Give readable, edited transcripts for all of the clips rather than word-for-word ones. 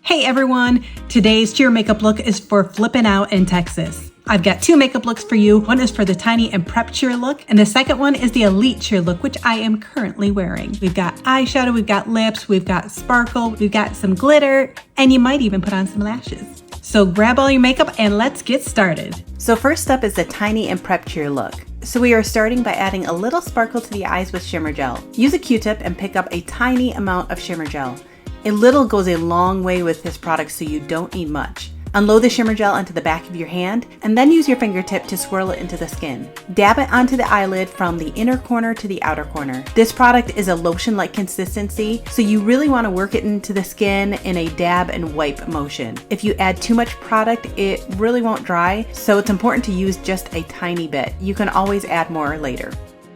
Hey everyone! Today's cheer makeup look is for Flippin Out in Texas. I've got two makeup looks for you. One is for the tiny and prep cheer look, and the second one is the elite cheer look, which I am currently wearing. We've got eyeshadow, we've got lips, we've got sparkle, we've got some glitter, and you might even put on some lashes. So grab all your makeup and let's get started. So first up is the tiny and prep cheer look. So we are starting by adding a little sparkle to the eyes with Shimmer Gel. Use a Q-tip and pick up a tiny amount of Shimmer Gel. A little goes a long way with this product, so you don't need much. Unload the Shimmer Gel onto the back of your hand and then use your fingertip to swirl it into the skin. Dab it onto the eyelid from the inner corner to the outer corner. This product is a lotion-like consistency, so you really want to work it into the skin in a dab and wipe motion. If you add too much product, it really won't dry, so it's important to use just a tiny bit. You can always add more later.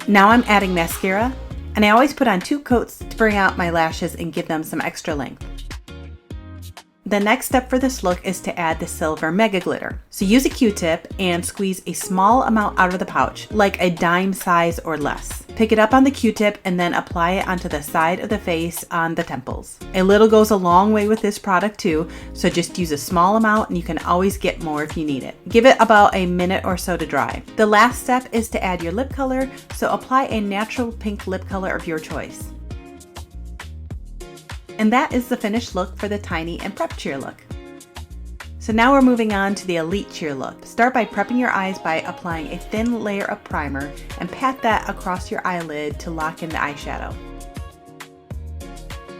Now I'm adding mascara, and I always put on 2 coats to bring out my lashes and give them some extra length. The next step for this look is to add the silver mega glitter. So use a Q-tip and squeeze a small amount out of the pouch, like a dime size or less. Pick it up on the Q-tip and then apply it onto the side of the face on the temples. A little goes a long way with this product too, so just use a small amount and you can always get more if you need it. Give it about a minute or so to dry. The last step is to add your lip color, so apply a natural pink lip color of your choice. And that is the finished look for the tiny and prep cheer look. So now we're moving on to the elite cheer look. Start by prepping your eyes by applying a thin layer of primer and pat that across your eyelid to lock in the eyeshadow.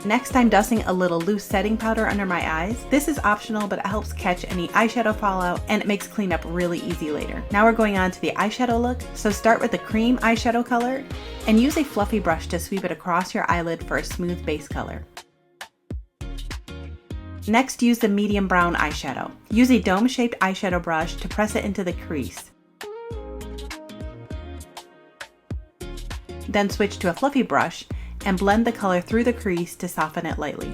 Next, I'm dusting a little loose setting powder under my eyes. This is optional, but it helps catch any eyeshadow fallout and it makes cleanup really easy later. Now we're going on to the eyeshadow look. So start with the cream eyeshadow color and use a fluffy brush to sweep it across your eyelid for a smooth base color. Next, use the medium brown eyeshadow. Use a dome-shaped eyeshadow brush to press it into the crease. Then switch to a fluffy brush and blend the color through the crease to soften it lightly.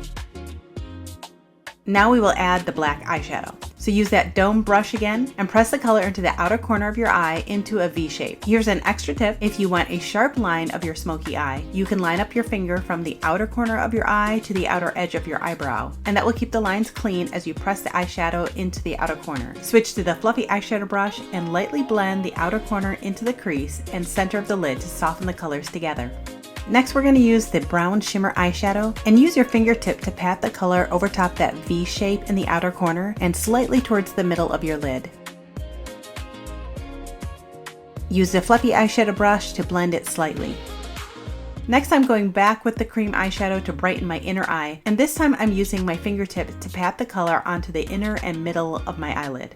Now we will add the black eyeshadow. So use that dome brush again and press the color into the outer corner of your eye into a V shape. Here's an extra tip: if you want a sharp line of your smoky eye, you can line up your finger from the outer corner of your eye to the outer edge of your eyebrow, and that will keep the lines clean as you press the eyeshadow into the outer corner. Switch to the fluffy eyeshadow brush and lightly blend the outer corner into the crease and center of the lid to soften the colors together. Next, we're going to use the brown shimmer eyeshadow and use your fingertip to pat the color over top that V shape in the outer corner and slightly towards the middle of your lid. Use the fluffy eyeshadow brush to blend it slightly. Next, I'm going back with the cream eyeshadow to brighten my inner eye, and this time I'm using my fingertip to pat the color onto the inner and middle of my eyelid.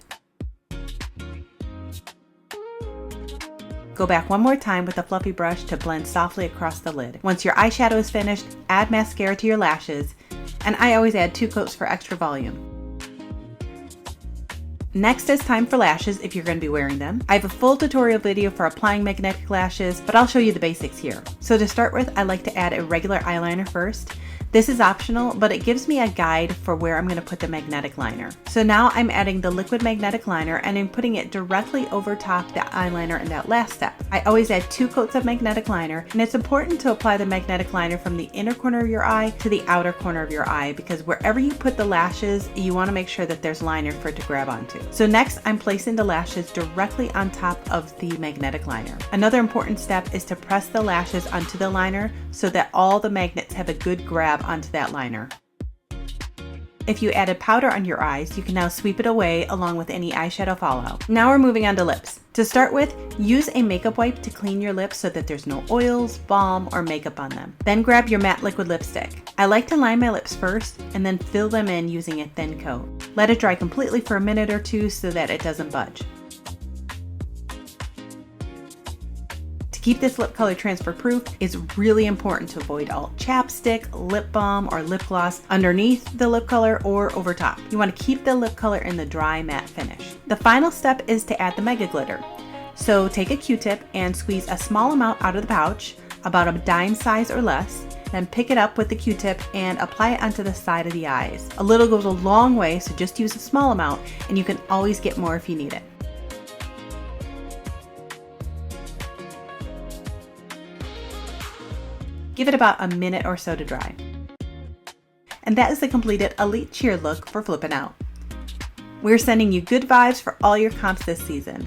Go back one more time with a fluffy brush to blend softly across the lid. Once your eyeshadow is finished, add mascara to your lashes, and I always add 2 coats for extra volume. Next, it's time for lashes if you're going to be wearing them. I have a full tutorial video for applying magnetic lashes, but I'll show you the basics here. So to start with, I like to add a regular eyeliner first. This is optional, but it gives me a guide for where I'm going to put the magnetic liner. So now I'm adding the liquid magnetic liner and I'm putting it directly over top the eyeliner in that last step. I always add 2 coats of magnetic liner, and it's important to apply the magnetic liner from the inner corner of your eye to the outer corner of your eye, because wherever you put the lashes, you want to make sure that there's liner for it to grab onto. So next, I'm placing the lashes directly on top of the magnetic liner. Another important step is to press the lashes onto the liner so that all the magnets have a good grab onto that liner. If you added powder on your eyes, you can now sweep it away along with any eyeshadow fallout. Now we're moving on to lips. To start with, use a makeup wipe to clean your lips so that there's no oils, balm, or makeup on them. Then grab your matte liquid lipstick. I like to line my lips first and then fill them in using a thin coat. Let it dry completely for a minute or 2 so that it doesn't budge. To keep this lip color transfer proof, it's really important to avoid all chapstick, lip balm, or lip gloss underneath the lip color or over top. You want to keep the lip color in the dry matte finish. The final step is to add the mega glitter. So take a Q-tip and squeeze a small amount out of the pouch, about a dime size or less, then pick it up with the Q-tip and apply it onto the side of the eyes. A little goes a long way, so just use a small amount and you can always get more if you need it. Give it about a minute or so to dry. And that is the completed Elite Cheer look for Flippin' Out. We're sending you good vibes for all your comps this season.